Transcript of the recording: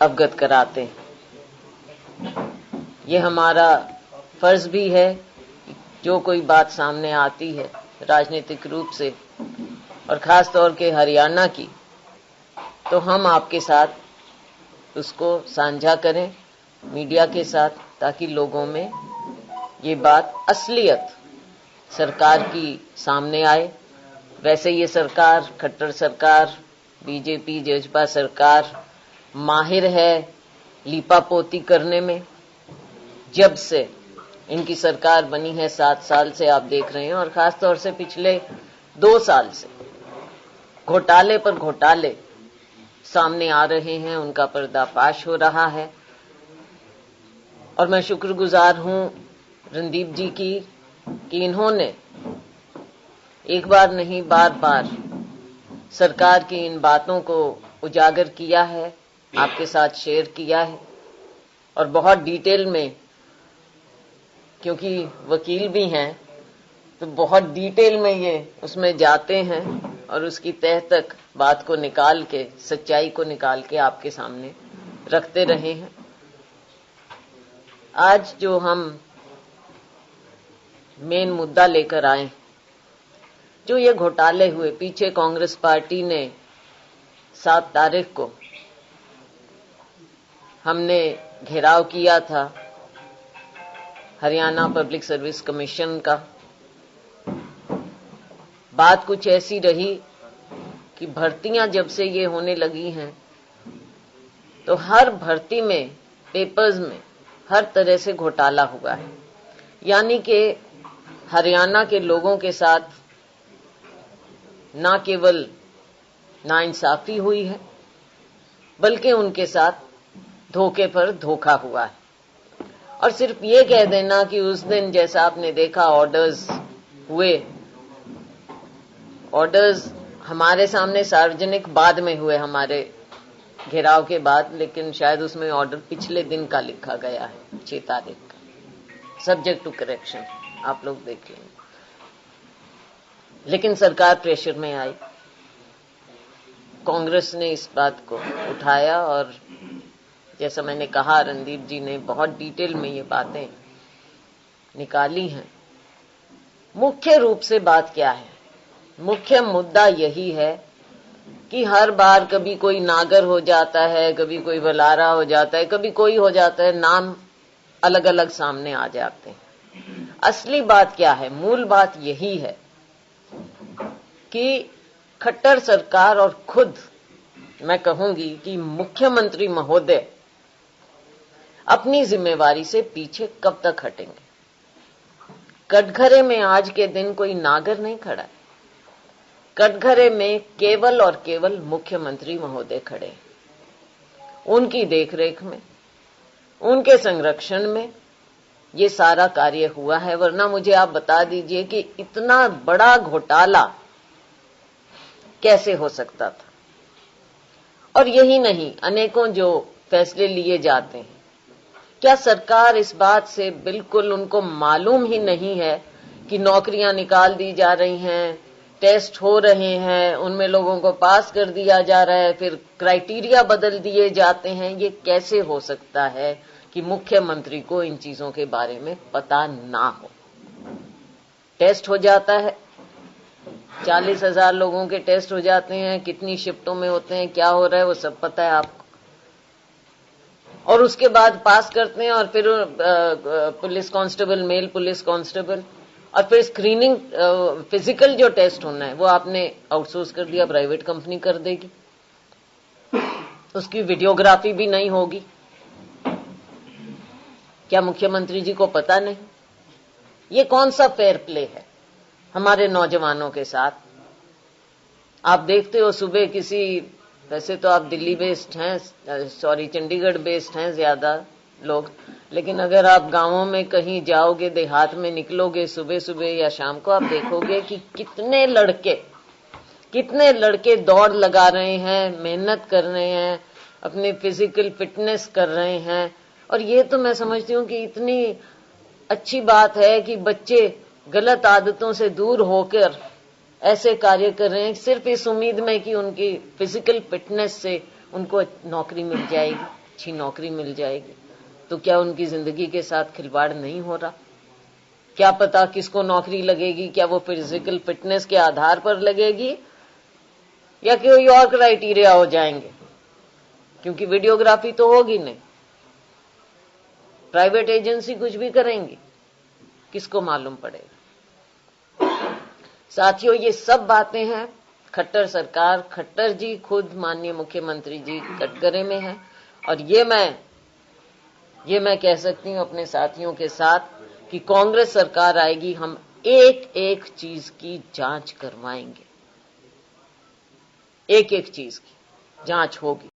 अवगत कराते हैं। ये हमारा फर्ज भी है, जो कोई बात सामने आती है राजनीतिक रूप से और खास तौर के हरियाणा की, तो हम आपके साथ उसको साझा करें मीडिया के साथ, ताकि लोगों में ये बात असलियत सरकार की सामने आए। वैसे ये सरकार, खट्टर सरकार, बीजेपी जजपा सरकार माहिर है लीपापोती करने में। जब से इनकी सरकार बनी है 7 साल से आप देख रहे हैं, और खासतौर से पिछले 2 साल से घोटाले पर घोटाले सामने आ रहे हैं, उनका पर्दाफाश हो रहा है। और मैं शुक्रगुजार हूं रणदीप जी की कि इन्होंने एक बार नहीं बार बार सरकार की इन बातों को उजागर किया है, आपके साथ शेयर किया है, और बहुत डिटेल में, क्योंकि वकील भी हैं तो बहुत डिटेल में ये उसमें जाते हैं और उसकी तह तक बात को निकाल के, सच्चाई को निकाल के आपके सामने रखते रहे हैं। आज जो हम मेन मुद्दा लेकर आए, जो ये घोटाले हुए, पीछे कांग्रेस पार्टी ने 7 तारीख को हमने घेराव किया था हरियाणा पब्लिक सर्विस कमीशन का। बात कुछ ऐसी रही कि भर्तियां जब से ये होने लगी हैं, तो हर भर्ती में, पेपर्स में हर तरह से घोटाला हुआ है। यानी कि हरियाणा के लोगों के साथ ना केवल नाइंसाफी हुई है, बल्कि उनके साथ धोखे पर धोखा हुआ है। और सिर्फ ये कह देना कि उस दिन जैसा आपने देखा ऑर्डर्स हुए, ऑर्डर्स हमारे सामने सार्वजनिक बाद में हुए, हमारे घेराव के बाद, लेकिन शायद उसमें ऑर्डर पिछले दिन का लिखा गया है, 6 तारीख का, सब्जेक्ट टू करेक्शन, आप लोग देख लेंगे। लेकिन सरकार प्रेशर में आई, कांग्रेस ने इस बात को उठाया, और जैसा मैंने कहा रणदीप जी ने बहुत डिटेल में ये बातें निकाली हैं। मुख्य रूप से बात क्या है? मुख्य मुद्दा यही है कि हर बार कभी कोई नागर हो जाता है, कभी कोई बलारा हो जाता है, कभी कोई हो जाता है, नाम अलग अलग सामने आ जाते हैं। असली बात क्या है? मूल बात यही है कि खट्टर सरकार और खुद मैं कहूंगी कि मुख्यमंत्री महोदय अपनी जिम्मेवारी से पीछे कब तक हटेंगे? कटघरे में आज के दिन कोई नागर नहीं खड़ा है, कटघरे में केवल और केवल मुख्यमंत्री महोदय खड़े। उनकी देखरेख में, उनके संरक्षण में ये सारा कार्य हुआ है। वरना मुझे आप बता दीजिए कि इतना बड़ा घोटाला कैसे हो सकता था? और यही नहीं, अनेकों जो फैसले लिए जाते हैं, क्या सरकार इस बात से बिल्कुल उनको मालूम ही नहीं है कि नौकरियां निकाल दी जा रही हैं, टेस्ट हो रहे हैं, उनमें लोगों को पास कर दिया जा रहा है, फिर क्राइटेरिया बदल दिए जाते हैं? ये कैसे हो सकता है कि मुख्यमंत्री को इन चीजों के बारे में पता ना हो? टेस्ट हो जाता है, 40,000 लोगों के टेस्ट हो जाते हैं, कितनी शिफ्टों में होते हैं, क्या हो रहा है, वो सब पता है आपको। और उसके बाद पास करते हैं, और फिर police constable, male police constable, और फिर स्क्रीनिंग, फिजिकल जो टेस्ट होना है वो आपने आउटसोर्स कर दिया, प्राइवेट कंपनी कर देगी, उसकी वीडियोग्राफी भी नहीं होगी। क्या मुख्यमंत्री जी को पता नहीं? ये कौन सा फेयर प्ले है हमारे नौजवानों के साथ? आप देखते हो सुबह किसी, वैसे तो आप दिल्ली बेस्ड हैं, सॉरी चंडीगढ़ बेस्ड हैं ज्यादा लोग, लेकिन अगर आप गांवों में कहीं जाओगे, देहात में निकलोगे सुबह सुबह या शाम को, आप देखोगे कि कितने लड़के दौड़ लगा रहे हैं, मेहनत कर रहे हैं, अपनी फिजिकल फिटनेस कर रहे हैं। और ये तो मैं समझती हूँ कि इतनी अच्छी बात है कि बच्चे गलत आदतों से दूर होकर ऐसे कार्य कर रहे हैं, सिर्फ इस उम्मीद में कि उनकी फिजिकल फिटनेस से उनको नौकरी मिल जाएगी। अच्छी नौकरी मिल जाएगी, तो क्या उनकी जिंदगी के साथ खिलवाड़ नहीं हो रहा? क्या पता किसको नौकरी लगेगी, क्या वो फिजिकल फिटनेस के आधार पर लगेगी या कोई और क्राइटेरिया हो जाएंगे, क्योंकि वीडियोग्राफी तो होगी नहीं, प्राइवेट एजेंसी कुछ भी करेंगी, किसको मालूम पड़ेगा। साथियों, ये सब बातें हैं खट्टर सरकार, खट्टर जी खुद माननीय मुख्यमंत्री जी कटघरे में है, और ये मैं कह सकती हूं अपने साथियों के साथ कि कांग्रेस सरकार आएगी, हम एक एक चीज की जांच करवाएंगे, एक एक चीज की जांच होगी।